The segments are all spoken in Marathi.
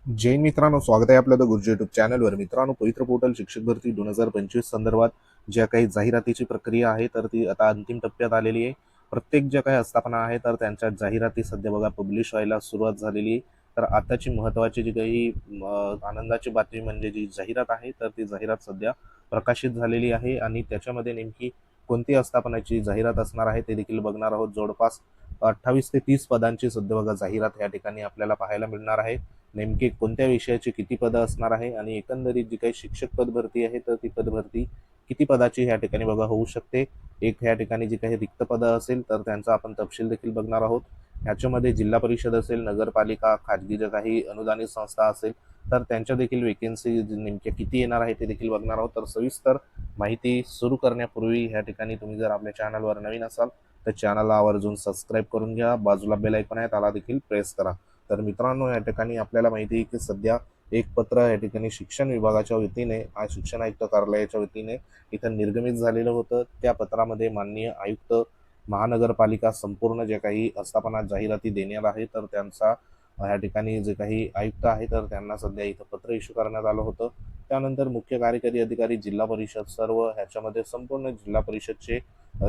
जैन मित्रांनो, स्वागत आहे आपलं द गुरुजी युट्यूब चॅनलवर. मित्रांनो, पवित्र पोर्टल शिक्षक भरती 2025 संदर्भात ज्या काही जाहिरातीची प्रक्रिया आहे तर ती आता अंतिम टप्प्यात आलेली आहे. प्रत्येक ज्या काही आस्थापना आहे तर त्यांच्या जाहिराती सध्या बघा पब्लिश व्हायला सुरुवात झालेली आहे. तर आताची महत्त्वाची जी काही आनंदाची बातमी म्हणजे जी जाहिरात आहे तर ती जाहिरात सध्या प्रकाशित झालेली आहे आणि त्याच्यामध्ये नेमकी कोणती आस्थापनाची जाहिरात असणार आहे ते देखील बघणार आहोत. जवळपास 28 ते 30 पदांची सध्या बघा जाहिरात या ठिकाणी आपल्याला पाहायला मिळणार आहे. नेमके कोणत्या विषयाची किती पदं असणार आहे आणि एकंदरीत जी काही शिक्षक पद भरती आहे तर ती पद भरती किती पदाची ह्या ठिकाणी बघा होऊ शकते. एक ह्या ठिकाणी जी काही रिक्त पदं असेल तर त्यांचा आपण तपशील देखील बघणार आहोत. ह्याच्यामध्ये जिल्हा परिषद असेल, नगरपालिका, खाजगी ज्या काही अनुदानित संस्था असेल तर त्यांच्या देखील वेकेन्सी नेमक्या किती येणार आहे ते देखील बघणार आहोत. तर सविस्तर माहिती सुरू करण्यापूर्वी ह्या ठिकाणी तुम्ही जर आपल्या चॅनलवर नवीन असाल तर चॅनलला आवर्जून सबस्क्राईब करून घ्या. बाजूला बेल आयकॉन आहे त्याला देखील प्रेस करा. तर मित्रांनो, या ठिकाणी आपल्याला माहिती आहे की सध्या एक पत्र या ठिकाणी शिक्षण विभागाच्या वतीने शिक्षण आयुक्त कार्यालयाच्या वतीने इथं निर्गमित झालेलं होतं. त्या पत्रामध्ये माननीय आयुक्त महानगरपालिका संपूर्ण जे काही आस्थापना जाहिराती देणार आहे तर त्यांचा या ठिकाणी जे काही आयुक्त आहे तर त्यांना सध्या इथं पत्र इश्यू करण्यात आलं होतं. त्यानंतर मुख्य कार्यकारी अधिकारी जिल्हा परिषद सर्व ह्याच्यामध्ये संपूर्ण जिल्हा परिषदचे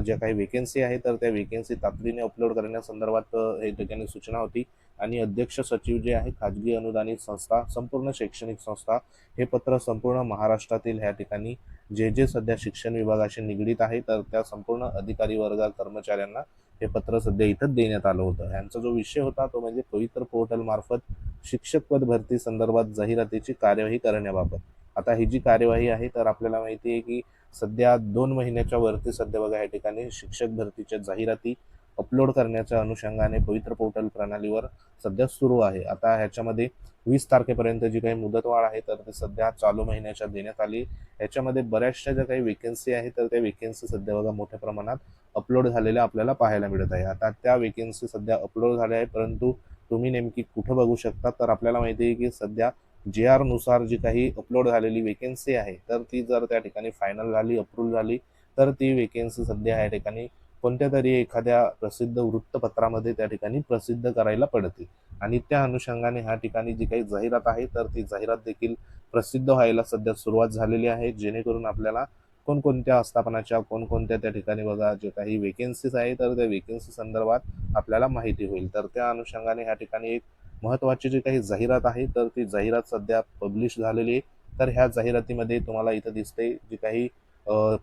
ज्या काही वेकेन्सी आहे तर त्या वेकेन्सी तातडीने अपलोड करण्यासंदर्भात हे ठिकाणी सूचना होती. आणि अध्यक्ष सचिव जे आहे खाजगी अनुदानित संस्था संपूर्ण शैक्षणिक संस्था हे पत्र संपूर्ण महाराष्ट्रातील ह्या ठिकाणी जे जे सध्या शिक्षण विभागाशी निगडीत आहे तर त्या संपूर्ण अधिकारी वर्ग कर्मचाऱ्यांना हे पत्र सध्या इथं देण्यात आलं होतं. यांचा जो विषय होता तो म्हणजे पवित्र पोर्टल मार्फत शिक्षक पद भरती संदर्भात जाहिरातीची कार्यवाही करण्याबाबत. आता ही जी कार्यवाही आहे तर आपल्याला माहिती आहे की सध्या 2 महिन्याच्या वरती सध्या बघा या ठिकाणी शिक्षक भरतीच्या जाहिराती अपलोड करण्याच्या अनुषंगाने पवित्र पोर्टल प्रणालीवर सध्या सुरू आहे. आता ह्याच्यामध्ये 20 तारखेपर्यंत जी काही मुदतवाढ आहे तर ती सध्या चालू महिन्याच्या देण्यात आली. ह्याच्यामध्ये बऱ्याचशा ज्या काही वेकेन्सी आहे तर त्या वेकेन्सी सध्या बघा मोठ्या प्रमाणात अपलोड झालेल्या आपल्याला पाहायला मिळत आहे. आता त्या वेकेन्सी सध्या अपलोड झाल्या आहे, परंतु तुम्ही नेमकी कुठं बघू शकता तर आपल्याला माहिती आहे की सध्या JR नुसार जी काही अपलोड झालेली वेकेन्सी आहे तर ती जर त्या ठिकाणी फायनल झाली, अप्रूव्ह झाली तर ती वेकेन्सी सध्या या ठिकाणी कोणत्या तरी एखाद्या प्रसिद्ध वृत्तपत्रामध्ये त्या ठिकाणी प्रसिद्ध करायला पडते आणि त्या अनुषंगाने ह्या ठिकाणी जी काही जाहिरात आहे तर ती जाहिरात देखील प्रसिद्ध व्हायला सध्या सुरुवात झालेली आहे, जेणेकरून आपल्याला कोणकोणत्या आस्थापनाच्या कोणकोणत्या त्या ठिकाणी बघा जे काही वेकेन्सीज आहे तर त्या वेकेन्सी संदर्भात आपल्याला माहिती होईल. तर त्या अनुषंगाने ह्या ठिकाणी एक महत्त्वाची जी काही जाहिरात आहे तर ती जाहिरात सध्या पब्लिश झालेली आहे. तर ह्या जाहिरातीमध्ये तुम्हाला इथं दिसते जी काही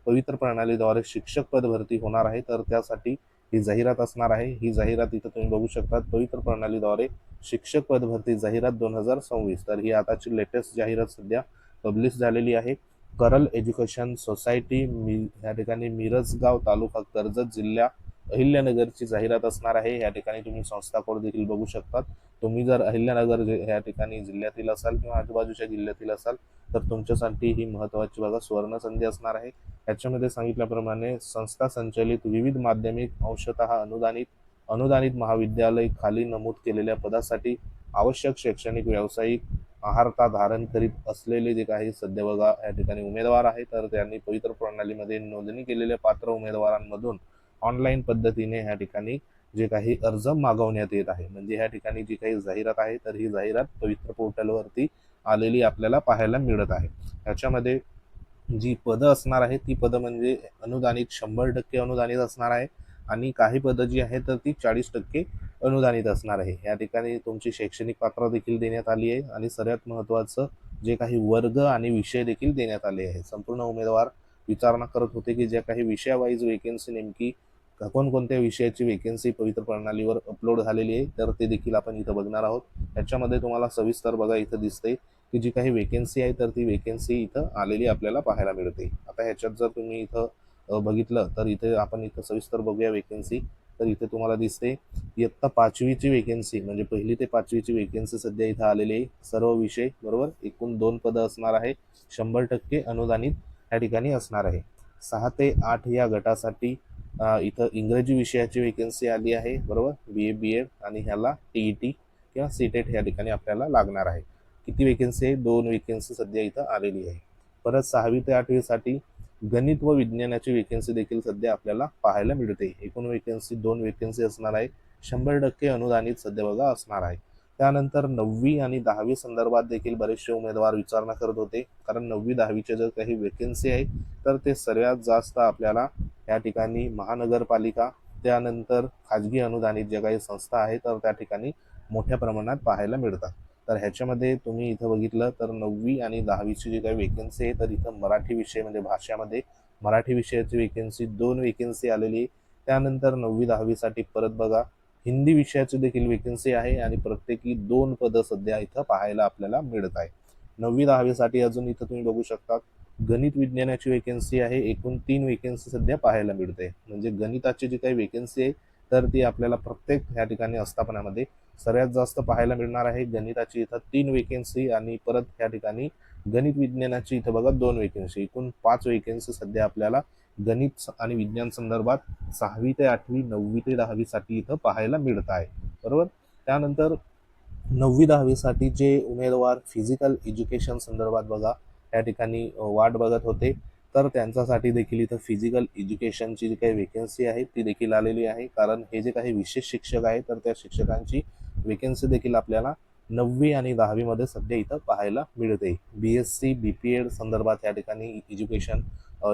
पवित्र प्रणालीद्वारे शिक्षक पद भरती होणार आहे तर त्यासाठी ही जाहिरात असणार आहे. ही जाहिरात इथं तुम्ही बघू शकता, पवित्र प्रणालीद्वारे शिक्षक पद भरती जाहिरात 2026. तर ही आताची लेटेस्ट जाहिरात सध्या पब्लिश झालेली आहे. करल एज्युकेशन सोसायटी या ठिकाणी मिरजगाव तालुका कर्जत जिल्हा अहिल्यानगरची जाहिरात असणार आहे. या ठिकाणी तुम्ही संस्था कोड देखील बघू शकतात. तुम्ही जर अहिल्यानगर या ठिकाणी जिल्ह्यातील असाल किंवा आजूबाजूच्या जिल्ह्यातील असाल तर तुमच्यासाठी ही महत्त्वाची बघा सुवर्ण संधी असणार आहे. याच्यामध्ये सांगितल्याप्रमाणे संस्था संचलित विविध माध्यमिक अंशतः अनुदानित अनुदानित महाविद्यालय खाली नमूद केलेल्या पदासाठी आवश्यक शैक्षणिक व्यावसायिक आहारता धारण करीत असलेले जे काही सध्या बघा या ठिकाणी उमेदवार आहे तर त्यांनी पवित्र प्रणालीमध्ये नोंदणी केलेल्या पात्र उमेदवारांमधून ऑनलाईन पद्धतीने ह्या ठिकाणी जे काही अर्ज मागवण्यात येत आहे. म्हणजे ह्या ठिकाणी जी काही जाहिरात आहे तर ही जाहिरात पवित्र पोर्टलवरती आलेली आपल्याला पाहायला मिळत आहे. ह्याच्यामध्ये जी पदं असणार आहे ती पदं म्हणजे अनुदानित 100% अनुदानित असणार आहे आणि काही पदं जी आहेत तर ती 40% अनुदानित असणार आहे. या ठिकाणी तुमची शैक्षणिक पात्रता देखील देण्यात आली आहे आणि सर्वात महत्त्वाचं जे काही वर्ग आणि विषय देखील देण्यात आले आहे. संपूर्ण उमेदवार विचारणा करत होते की ज्या काही विषयावाईज वेकेन्सी नेमकी कोणकोणत्या विषयाची वेकेन्सी पवित्र प्रणालीवर अपलोड झालेली आहे तर ते देखील आपण इथं बघणार आहोत. याच्यामध्ये तुम्हाला सविस्तर बघा इथं दिसते की जी काही वेकेन्सी आहे तर ती वेकेन्सी इथं आलेली आपल्याला पाहायला मिळते. आता ह्याच्यात जर तुम्ही इथं बघितलं तर इथे आपण इथं सविस्तर बघूया वेकेन्सी. तर इथे तुम्हाला दिसते इयत्ता 5वीची वेकेन्सी म्हणजे 1ली ते 5वीची वेकेन्सी सध्या इथं आलेली आहे. सर्व विषय बरोबर एकूण 2 पदं असणार आहे. 100% अनुदानित या ठिकाणी असणार आहे. 6 ते 8 या गटासाठी इथं इंग्रजी विषयाची वेकेन्सी आली आहे बरोबर, BA BEd आणि ह्याला TET किंवा CTET या ठिकाणी आपल्याला लागणार आहे. किती वेकेन्सी आहे? 2 वेकेन्सी सध्या इथं आलेली आहे. परत 6वी ते 8वीसाठी गणित व विज्ञानाची वेकेन्सी देखील सध्या आपल्याला पाहायला मिळते. एकूण वेकेन्सी 2 वेकेन्सी असणार आहे. 100% अनुदानित सध्या बघा असणार आहे. त्यानंतर 9वी आणि 10वी संदर्भात देखील बरेचसे उमेदवार विचारणा करत होते, कारण 9वी 10वीच्या जर काही वेकेन्सी आहे तर ते सर्वात जास्त आपल्याला या ठिकाणी महानगरपालिका, त्यानंतर खाजगी अनुदानित ज्या काही संस्था आहेत तर त्या ठिकाणी मोठ्या प्रमाणात पाहायला मिळतात. तर ह्याच्यामध्ये तुम्ही इथं बघितलं तर 9वी आणि 10वीची जी काही वेकेन्सी आहे तर इथं मराठी विषय म्हणजे भाषामध्ये मराठी विषयाची वेकेन्सी 2 वेकेन्सी आलेली आहे. त्यानंतर 9वी 10वीसाठी परत बघा हिंदी विषयाची देखील वेकेन्सी आहे आणि प्रत्येकी 2 पदं सध्या इथं पाहायला आपल्याला मिळत आहे. 9वी 10वीसाठी अजून इथं तुम्ही बघू शकता गणित विज्ञानाची वेकेन्सी आहे, एकूण 3 वेकेन्सी सध्या पाहायला मिळते. म्हणजे गणिताची जी काही वेकेन्सी आहे तर ती आपल्याला प्रत्येक ह्या ठिकाणी आस्थापनामध्ये सर्वात जास्त पाहायला मिळणार आहे. गणिताची इथं 3 वेकेन्सी आणि परत ह्या ठिकाणी गणित विज्ञानाची इथं बघा 2 वेकेन्सी, एकूण 5 वेकेन्सी सध्या आपल्याला गणित आणि विज्ञान संदर्भात 6वी ते 8वी 9वी ते 10वी साठी इथं पाहायला मिळत आहे. बरोबर. त्यानंतर 9वी 10वी साठी जे उमेदवार फिजिकल एज्युकेशन संदर्भात बघा या ठिकाणी वाट बघत होते तर त्यांच्यासाठी देखील इथं फिजिकल एज्युकेशनची जी काही वेकेन्सी आहे ती देखील आलेली आहे, कारण हे जे काही विशेष शिक्षक आहेत तर त्या शिक्षकांची वेकेन्सी देखील आपल्याला 9वी आणि 10वी मध्ये सध्या इथं पाहायला मिळते. BSc BPEd संदर्भात या ठिकाणी एज्युकेशन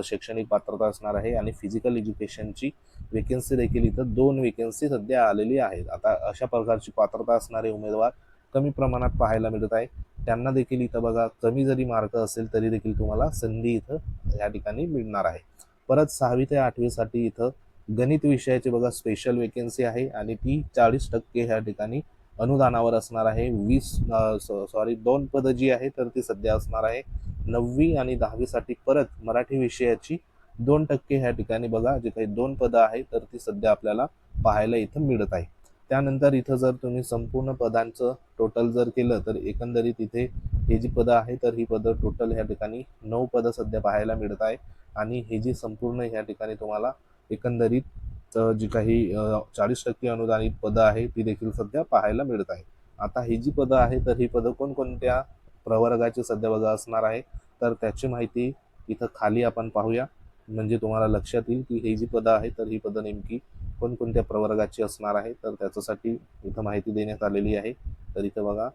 शैक्षणिक पात्रता असणार आहे आणि फिजिकल एज्युकेशनची वेकेन्सी देखील इथं 2 वेकेन्सी सध्या आलेली आहेत. आता अशा प्रकारची पात्रता असणारे उमेदवार कमी प्रमाणात पाहायला मिळत आहे. त्यांना देखील इथं बघा कमी जरी मार्क असेल तरी देखील तुम्हाला संधी इथं या ठिकाणी मिळणार आहे. परत 6वी ते 8वी साठी इथं गणित विषयाची बघा स्पेशल वेकेन्सी आहे आणि ती 40% ह्या ठिकाणी अनुदानावर असणार आहे. 2 पदं जी आहे तर ती सध्या असणार आहे. 9वी आणि 10वी साठी परत मराठी विषयाची 2% ह्या ठिकाणी बघा जे काही 2 पदं आहेत तर ती सध्या आपल्याला पाहायला इथं मिळत आहे. त्यानंतर इथं जर तुम्ही संपूर्ण पदांचं टोटल जर केलं तर एकंदरीत इथे हे जी पदं आहे तर ही पदं टोटल ह्या ठिकाणी 9 पदं सध्या पाहायला मिळत आहे आणि हे जी संपूर्ण ह्या ठिकाणी तुम्हाला एकंदरीत जी काही 40% अनुदानित पदं आहे ती देखील सध्या पाहायला मिळत आहे. आता ही जी पदं आहे तर ही पदं कोणकोणत्या प्रवर्गाची सध्या बघा असणार आहे तर त्याची माहिती इथं खाली आपण पाहूया, म्हणजे तुम्हाला लक्षात येईल की ही जी पदं आहे तर ही पदं नेमकी कोणकोणत्या प्रवर्गाची असणार आहे. तर त्याच्यासाठी इथं माहिती देण्यात आलेली आहे. तर इथं बघा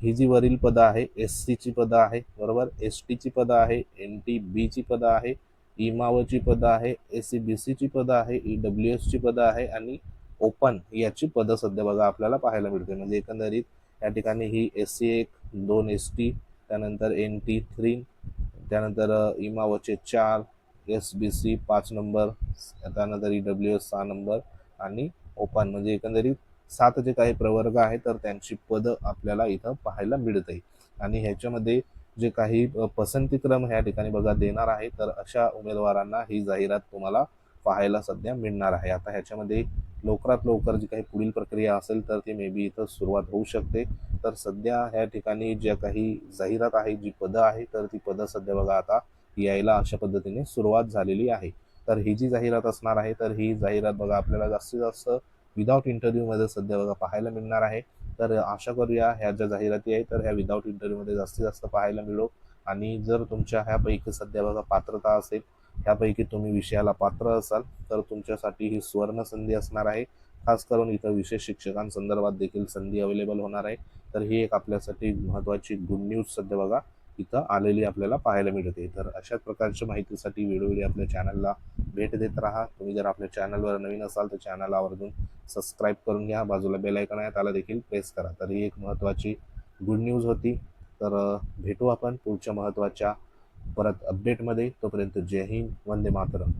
ही जी वरील पदं आहे SC ची पदं आहे, बरोबर, ST ची पदं आहे, NTB ची पदं आहे, इमावची पदं आहे, SCBC ची पदं आहे, EWS ची पदं आहे आणि ओपन याची पदं सध्या बघा आपल्याला पाहायला मिळते. म्हणजे एकंदरीत या ठिकाणी ही SC1 2 ST, त्यानंतर NT3, त्यानंतर इमावचे 4, SBC 5 नंबर, त्यानंतर EWS 6 नंबर आणि ओपन म्हणजे एकंदरीत 7 जे काही प्रवर्ग आहेत तर त्यांची पदं आपल्याला इथं पाहायला मिळते. आणि ह्याच्यामध्ये जे काही पसंतीक्रम ह्या ठिकाणी बघा देणार आहे तर अशा उमेदवारांना ही जाहिरात तुम्हाला पाहायला सध्या मिळणार आहे. आता ह्याच्यामध्ये लवकरात लवकर जी काही पुढील प्रक्रिया असेल तर ती मे बी इथं सुरुवात होऊ शकते. तर सध्या ह्या ठिकाणी ज्या काही जाहिरात आहे जी पदं आहे तर ती पदं सध्या बघा आता यायला अशा पद्धतीने सुरुवात झालेली आहे. तर ही जी जाहिरात असणार आहे तर ही जाहिरात बघा आपल्याला जास्तीत जास्त विदाऊट इंटरव्ह्यूमध्ये सध्या बघा पाहायला मिळणार आहे. तर आशा करूया ह्या ज्या जाहिराती आहेत तर ह्या विदाऊट इंटरव्ह्यूमध्ये जास्तीत जास्त पाहायला मिळो. आणि जर तुमच्या ह्यापैकी सध्या बघा पात्रता असेल, ह्यापैकी तुम्ही विषयाला पात्र असाल तर तुमच्यासाठी ही सुवर्ण संधी असणार आहे. खास करून इथं विशेष शिक्षकांसंदर्भात देखील संधी अवेलेबल होणार आहे. तर ही एक आपल्यासाठी महत्त्वाची गुड न्यूज सध्या बघा इथं आलेली आपल्याला पाहायला मिळते. तर अशाच प्रकारच्या माहितीसाठी वेळोवेळी आपल्या चॅनलला भेट देत राहा. तुम्ही जर आपल्या चॅनलवर नवीन असाल तर चॅनलला आवर्जून सबस्क्राईब करून घ्या. बाजूला बेल आयकॉन आहे त्याला देखील प्रेस करा. तर ही एक महत्त्वाची गुड न्यूज होती. तर भेटू आपण पुढच्या महत्त्वाच्या परत अपडेटमध्ये. तोपर्यंत जय हिंद, वंदे मातरम.